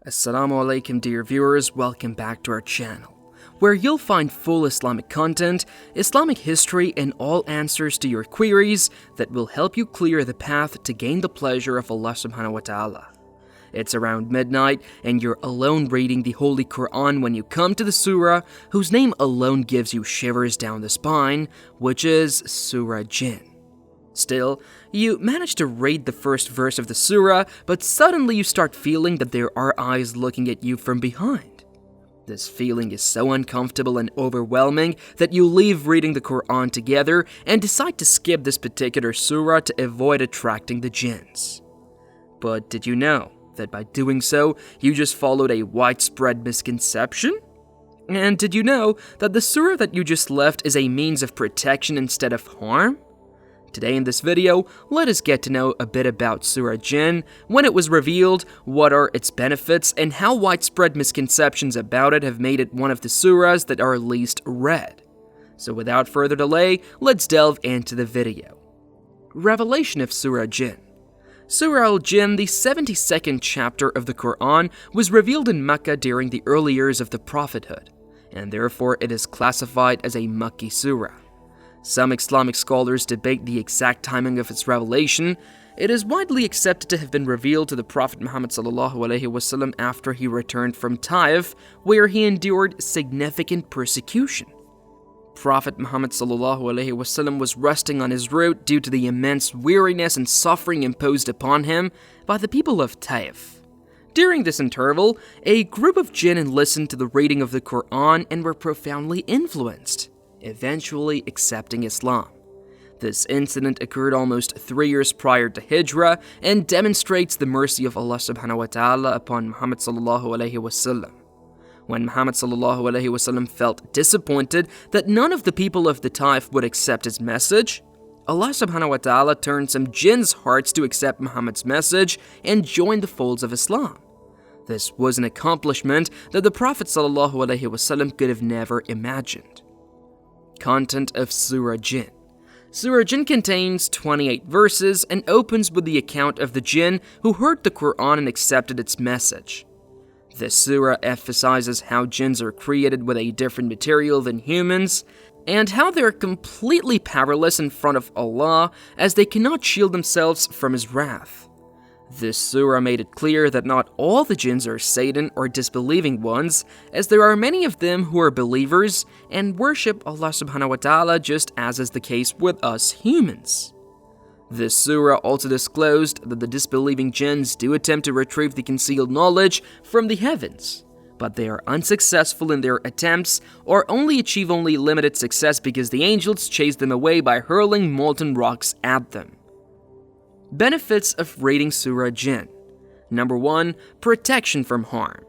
Assalamu Alaikum dear viewers, welcome back to our channel, where you'll find full Islamic content, Islamic history, and all answers to your queries that will help you clear the path to gain the pleasure of Allah subhanahu wa ta'ala. It's around midnight, and you're alone reading the Holy Quran when you come to the surah whose name alone gives you shivers down the spine, which is Surah Jinn. Still, you manage to read the first verse of the surah, but suddenly you start feeling that there are eyes looking at you from behind. This feeling is so uncomfortable and overwhelming that you leave reading the Quran together and decide to skip this particular surah to avoid attracting the jinns. But did you know that by doing so, you just followed a widespread misconception? And did you know that the surah that you just left is a means of protection instead of harm? Today in this video, let us get to know a bit about Surah Jinn, when it was revealed, what are its benefits, and how widespread misconceptions about it have made it one of the surahs that are least read. So without further delay, let's delve into the video. Revelation of Surah Jinn. Surah al-Jinn, the 72nd chapter of the Quran, was revealed in Mecca during the early years of the prophethood, and therefore it is classified as a Makki surah. Some Islamic scholars debate the exact timing of its revelation. It is widely accepted to have been revealed to the Prophet Muhammad ﷺ after he returned from Taif, where he endured significant persecution. Prophet Muhammad ﷺ was resting on his route due to the immense weariness and suffering imposed upon him by the people of Taif. During this interval, a group of jinn listened to the reading of the Quran and were profoundly influenced, eventually accepting Islam. This incident occurred almost 3 years prior to Hijrah and demonstrates the mercy of Allah subhanahu wa ta'ala upon Muhammad sallallahu alayhi wasallam. When Muhammad sallallahu alayhi wasallam felt disappointed that none of the people of the Taif would accept his message, Allah subhanahu wa ta'ala turned some jinns' hearts to accept Muhammad's message and join the folds of Islam. This was an accomplishment that the Prophet sallallahu alayhi wasallam could have never imagined. Content of Surah Jinn. Surah Jinn contains 28 verses and opens with the account of the jinn who heard the Quran and accepted its message. This surah emphasizes how jinns are created with a different material than humans, and how they are completely powerless in front of Allah as they cannot shield themselves from His wrath. This surah made it clear that not all the jinns are Satan or disbelieving ones, as there are many of them who are believers and worship Allah subhanahu wa ta'ala just as is the case with us humans. This surah also disclosed that the disbelieving jinns do attempt to retrieve the concealed knowledge from the heavens, but they are unsuccessful in their attempts or achieve limited success because the angels chase them away by hurling molten rocks at them. Benefits of reading Surah Jinn. Number 1. Protection from harm.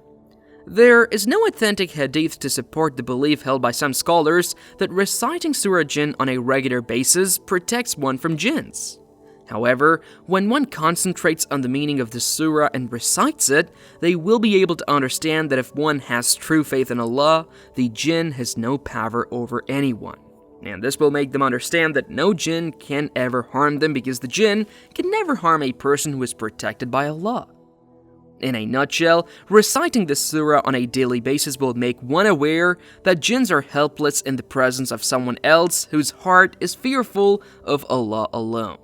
There is no authentic hadith to support the belief held by some scholars that reciting Surah Jinn on a regular basis protects one from jinns. However, when one concentrates on the meaning of the surah and recites it, they will be able to understand that if one has true faith in Allah, the jinn has no power over anyone. And this will make them understand that no jinn can ever harm them because the jinn can never harm a person who is protected by Allah. In a nutshell, reciting this surah on a daily basis will make one aware that jinns are helpless in the presence of someone else whose heart is fearful of Allah alone.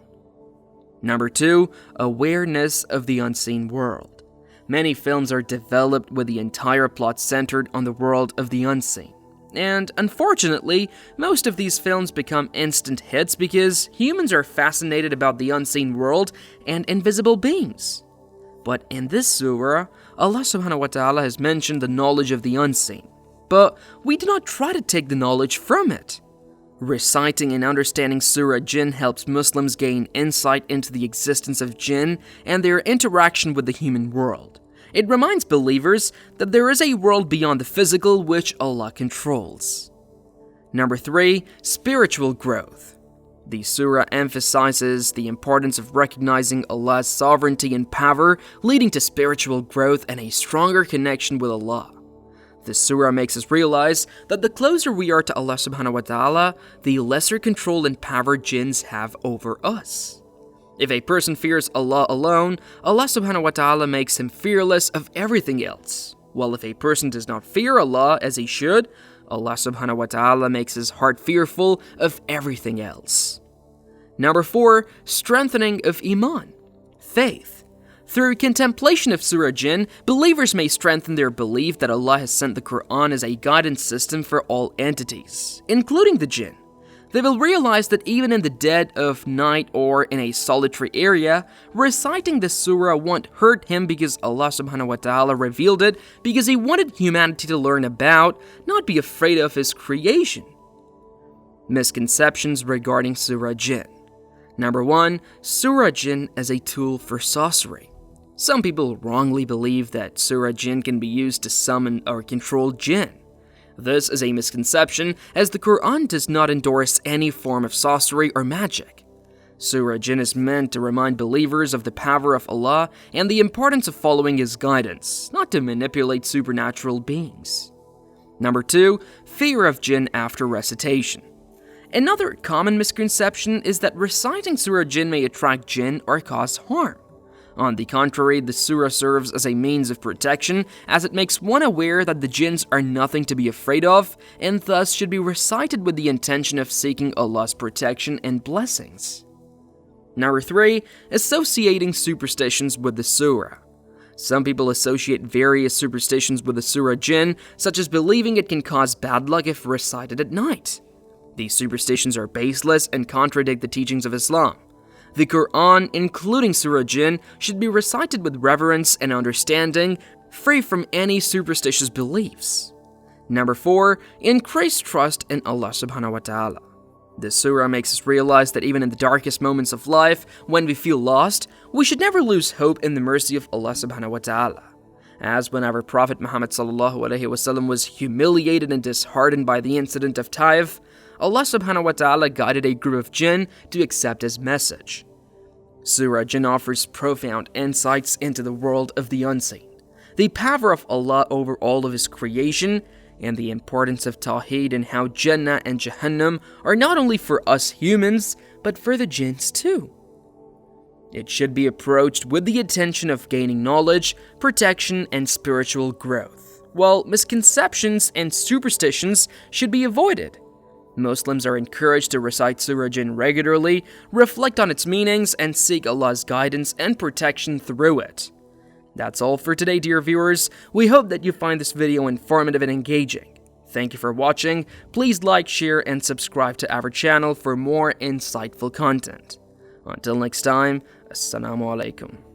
Number 2. Awareness of the unseen world. Many films are developed with the entire plot centered on the world of the unseen. And unfortunately, most of these films become instant hits because humans are fascinated about the unseen world and invisible beings. But in this surah, Allah subhanahu wa ta'ala has mentioned the knowledge of the unseen, but we do not try to take the knowledge from it. Reciting and understanding Surah Jinn helps Muslims gain insight into the existence of jinn and their interaction with the human world. It reminds believers that there is a world beyond the physical which Allah controls. Number 3. Spiritual growth. The surah emphasizes the importance of recognizing Allah's sovereignty and power, leading to spiritual growth and a stronger connection with Allah. The surah makes us realize that the closer we are to Allah subhanahu wa ta'ala, the lesser control and power jinns have over us. If a person fears Allah alone, Allah subhanahu wa ta'ala makes him fearless of everything else. While if a person does not fear Allah as he should, Allah subhanahu wa ta'ala makes his heart fearful of everything else. Number 4. Strengthening of Iman, faith. Through contemplation of Surah Jinn, believers may strengthen their belief that Allah has sent the Quran as a guidance system for all entities, including the Jinn. They will realize that even in the dead of night or in a solitary area, reciting the surah won't hurt him because Allah subhanahu wa ta'ala revealed it because He wanted humanity to learn about, not be afraid of His creation. Misconceptions regarding Surah Jinn. Number 1. Surah Jinn as a tool for sorcery. Some people wrongly believe that Surah Jinn can be used to summon or control Jinn. This is a misconception, as the Quran does not endorse any form of sorcery or magic. Surah Jinn is meant to remind believers of the power of Allah and the importance of following His guidance, not to manipulate supernatural beings. Number 2. Fear of Jinn after recitation. Another common misconception is that reciting Surah Jinn may attract Jinn or cause harm. On the contrary, the surah serves as a means of protection, as it makes one aware that the jinns are nothing to be afraid of, and thus should be recited with the intention of seeking Allah's protection and blessings. Number 3. Associating superstitions with the surah. Some people associate various superstitions with the Surah Jinn, such as believing it can cause bad luck if recited at night. These superstitions are baseless and contradict the teachings of Islam. The Quran, including Surah Jinn, should be recited with reverence and understanding, free from any superstitious beliefs. Number 4. Increase trust in Allah subhanahu wa ta'ala. This surah makes us realize that even in the darkest moments of life, when we feel lost, we should never lose hope in the mercy of Allah subhanahu wa ta'ala. As when our Prophet Muhammad sallallahu alaihi wasallam was humiliated and disheartened by the incident of Taif, Allah subhanahu wa ta'ala guided a group of jinn to accept His message. Surah Jinn offers profound insights into the world of the unseen, the power of Allah over all of His creation, and the importance of Tawheed and how Jannah and Jahannam are not only for us humans, but for the jinns too. It should be approached with the intention of gaining knowledge, protection, and spiritual growth, while misconceptions and superstitions should be avoided. Muslims are encouraged to recite Surah Jinn regularly, reflect on its meanings, and seek Allah's guidance and protection through it. That's all for today, dear viewers. We hope that you find this video informative and engaging. Thank you for watching. Please like, share, and subscribe to our channel for more insightful content. Until next time, Assalamu Alaikum.